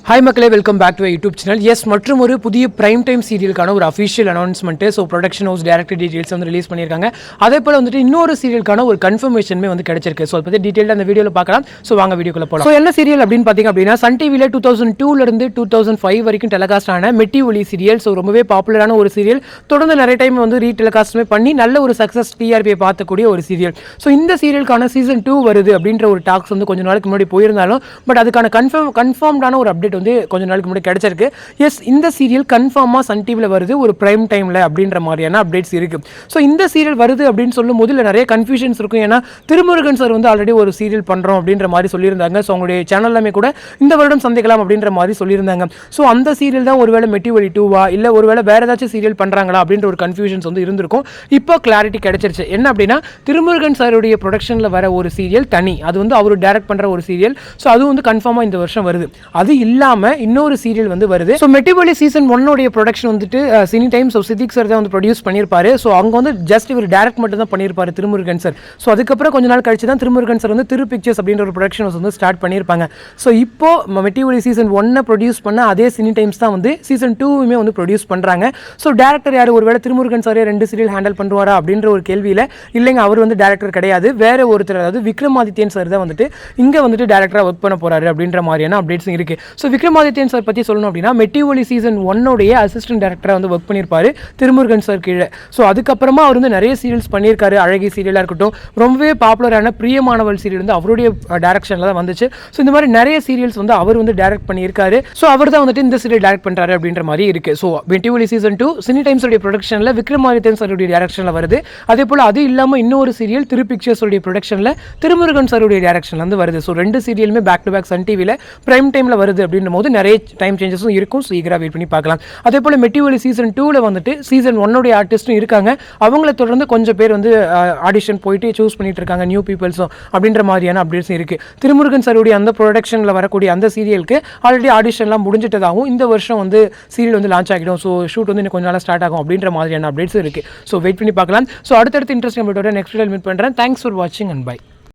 Hi மக்களே, welcome back to YouTube channel. Yes, மற்றும் ஒரு புதிய பிரைம் டைம் சீரியலுக்கான ஒரு official announcement. So production house director details வந்து ரிலீஸ் பண்ணியிருக்காங்க. அதே போல் வந்துட்டு இன்னொரு சீரியலுக்கான ஒரு கன்ஃபர்மேஷனுமே வந்து கிடைச்சிருக்கு. ஸோ அதை பற்றி டீட்டெயிலாக அந்த வீடியோவில் பார்க்கலாம். ஸோ வாங்க வீடியோக்குள்ள போகலாம். ஸோ என்ன சீரியல் அப்படின்னு பார்த்தீங்க அப்படின்னா, சன் டிவியில் 2002 2005 வரைக்கும் டெலிகாஸ்ட் ஆன மெட்டி ஒலி சீரியல். ஸோ ரொம்பவே பாப்புலரான ஒரு சீரியல். தொடர்ந்து நிறைய டைம் வந்து ரீடெலிகாஸ்ட்டுமே பண்ணி நல்ல ஒரு சக்ஸஸ் டிஆர்பியை பார்க்கக்கூடிய ஒரு சீரியல். ஸோ இந்த சீரியலுக்கான சீசன் 2 வருது அப்படின்ற ஒரு டாக்ஸ் வந்து கொஞ்சம் நாளுக்கு முன்னாடி போயிருந்தாலும், பட் அதுக்கான கன்ஃபார்ம்டான ஒரு அப்டேட் வந்து கொஞ்சம் நாளுக்கு முன்னாடி கிடைச்சிருக்கு. எஸ், இந்த சீரியல் கன்ஃபார்மாக சன் டிவியில் வருது ஒரு பிரைம் டைமில் அப்படின்ற மாதிரியான அப்டேட்ஸ் இருக்குது. ஸோ இந்த சீரியல் வருது அப்படின்னு சொல்லும் போது இல்லை நிறைய கன்ஃபியூஷன்ஸ் இருக்கும். ஏன்னா திருமுருகன் சார் வந்து ஆல்ரெடி ஒரு சீரியல் பண்ணுறோம் அப்படின்ற மாதிரி சொல்லியிருந்தாங்க. ஸோ அவங்களுடைய சேனல்லாமே கூட இந்த வருடம் சந்திக்கலாம் அப்படின்ற மாதிரி சொல்லியிருந்தாங்க. ஸோ அந்த சீரியல் தான் ஒருவேளை மெட்டி ஒலி 2வா இல்லை ஒருவேளை வேறு ஏதாச்சும் சீரியல் பண்ணுறாங்களா அப்படின்ற ஒரு கன்ஃபியூஷன்ஸ் வந்து இருந்திருக்கும். இப்போ கிளாரிட்டி கிடைச்சிருச்சு. என்ன அப்படின்னா, திருமுருகன் சாருடைய ப்ரொடக்ஷனில் வர ஒரு சீரியல் தனி, அது வந்து அவர் டைரக்ட் பண்ணுற ஒரு சீரியல். ஸோ அது வந்து கன்ஃபார்மாக இந்த வருஷம் வருது. அது இல்லாமல் இன்னொரு சீரியல் வந்து வருது. So Metti Oli season 1 production வந்துட்டு cine time. So Siddique sir தான் வந்து ப்ரொடியூஸ் பண்ணியிருப்பாரு. ஸோ அவங்க வந்து ஜஸ்ட் இவர் டேரக்ட் மட்டும் தான் பண்ணியிருப்பாரு திருமுருகன் சார். ஸோ அதுக்கப்புறம் கொஞ்ச நாள் கழிச்சு தான் திருமுருகன் சார் வந்து திரு பிக்சர்ஸ் அப்படின்ற ஒரு ப்ரொடக்ஷன் வந்து ஸ்டார்ட் பண்ணியிருப்பாங்க. ஸோ இப்போ மெட்டி ஒலி சீசன் 1 ப்ரொடியூஸ் பண்ண அதே சினி டைம்ஸ் தான் வந்து சீசன் 2 வந்து ப்ரொடியூஸ் பண்ணுறாங்க. ஸோ டேரக்டர் யார், ஒருவேளை திருமுருகன் சாரே 2 சீரியல் ஹேண்டில் பண்ணுவாரா அப்படின்ற ஒரு கேள்வியில் இல்லைங்க, அவர் வந்து டேரக்டர் கிடையாது, வேற ஒருத்தர், அதாவது விக்ரமாதித்யன் சார் தான் வந்துட்டு இங்கே வந்துட்டு டேரக்டராக ஒர்க் பண்ண போறாரு அப்படின்ற மாதிரியான அப்டேட்ஸ் இருக்கு. ஸோ விக்ரமாதித்யன் சார் பற்றி சொல்லணும் அப்படின்னா, மெட்டி ஒலி சீசன் 1 அசிஸ்டன்ட் டேரக்டராக வந்து ஒர்க் பண்ணியிருப்பாரு திருமுருகன் சார் கீழே. ஸோ அதுக்கப்புறமா அவர் வந்து நிறைய சீரியல்ஸ் பண்ணியிருக்காரு. அழகி சீரியலாக இருக்கட்டும், ரொம்பவே பாப்புலரான பிரியமானவள் சீரியல் வந்து அவருடைய டைரக்ஷனில் தான் வந்துச்சு. ஸோ இந்த மாதிரி நிறைய சீரியல்ஸ் வந்து அவர் வந்து டைரக்ட் பண்ணியிருக்காரு. ஸோ அவர் தான் வந்துட்டு இந்த சீரியல் டைரக்ட் பண்ணுறாரு அப்படின்ற மாதிரி இருக்கு. So Metti Oli season 2 cine times உடைய ப்ரொடக்ஷனில் விக்ரமாதித்யன் சாருடைய டைரக்ஷனில் வருது. அதே போல் அது இல்லாமல் இன்னொரு சீரியல் திரு பிக்சர்ஸ் உடைய ப்ரொடக்ஷனில் திருமுருகன் சாருடைய டைரக்ஷன்ல வந்து வருது. ஸோ 2 சீரியலுமே பேக் டு பேக் சன் டிவியில் பிரைம் டைமில் வருது அப்படின்ற போது நிறைய டைம் சேஞ்சஸும் இருக்கும். ஸோ ஈகராக வெயிட் பண்ணி பார்க்கலாம். அதே போல் மெட்டி ஒலி சீசன் 2 வந்துட்டு சீசன் 1 ஆர்டிஸ்ட்டும் இருக்காங்க. அவங்கள தொடர்ந்து கொஞ்சம் பேர் வந்து ஆடிஷன் போயிட்டு சூஸ் பண்ணிட்டு இருக்காங்க, நியூ பீப்பிள்ஸும் அப்படின்ற மாதிரியான அப்டேட்ஸும் இருக்குது. திருமுருகன் சாருடைய அந்த ப்ரொடக்ஷனில் வரக்கூடிய அந்த சீரியலுக்கு ஆல்ரெடி ஆடிஷன்லாம் முடிஞ்சிட்டதாகவும் இந்த வருஷம் வந்து சீரியல் வந்து லான்ச் ஆகிடும். ஸோ ஷூட் வந்து இன்னும் கொஞ்சம் நாளாக ஸ்டார்ட் ஆகும் அப்படின்ற மாதிரியான அப்டேட்ஸும் இருக்குது. ஸோ வெயிட் பண்ணி பார்க்கலாம். ஸோ அடுத்தடுத்து இன்ட்ரெஸ்டிங் அப்டேட்டோட நெக்ஸ்ட் வீடியோவில் மீட் பண்ணுறேன். தேங்க்ஸ் ஃபார் வாட்சிங் அண்ட் பை.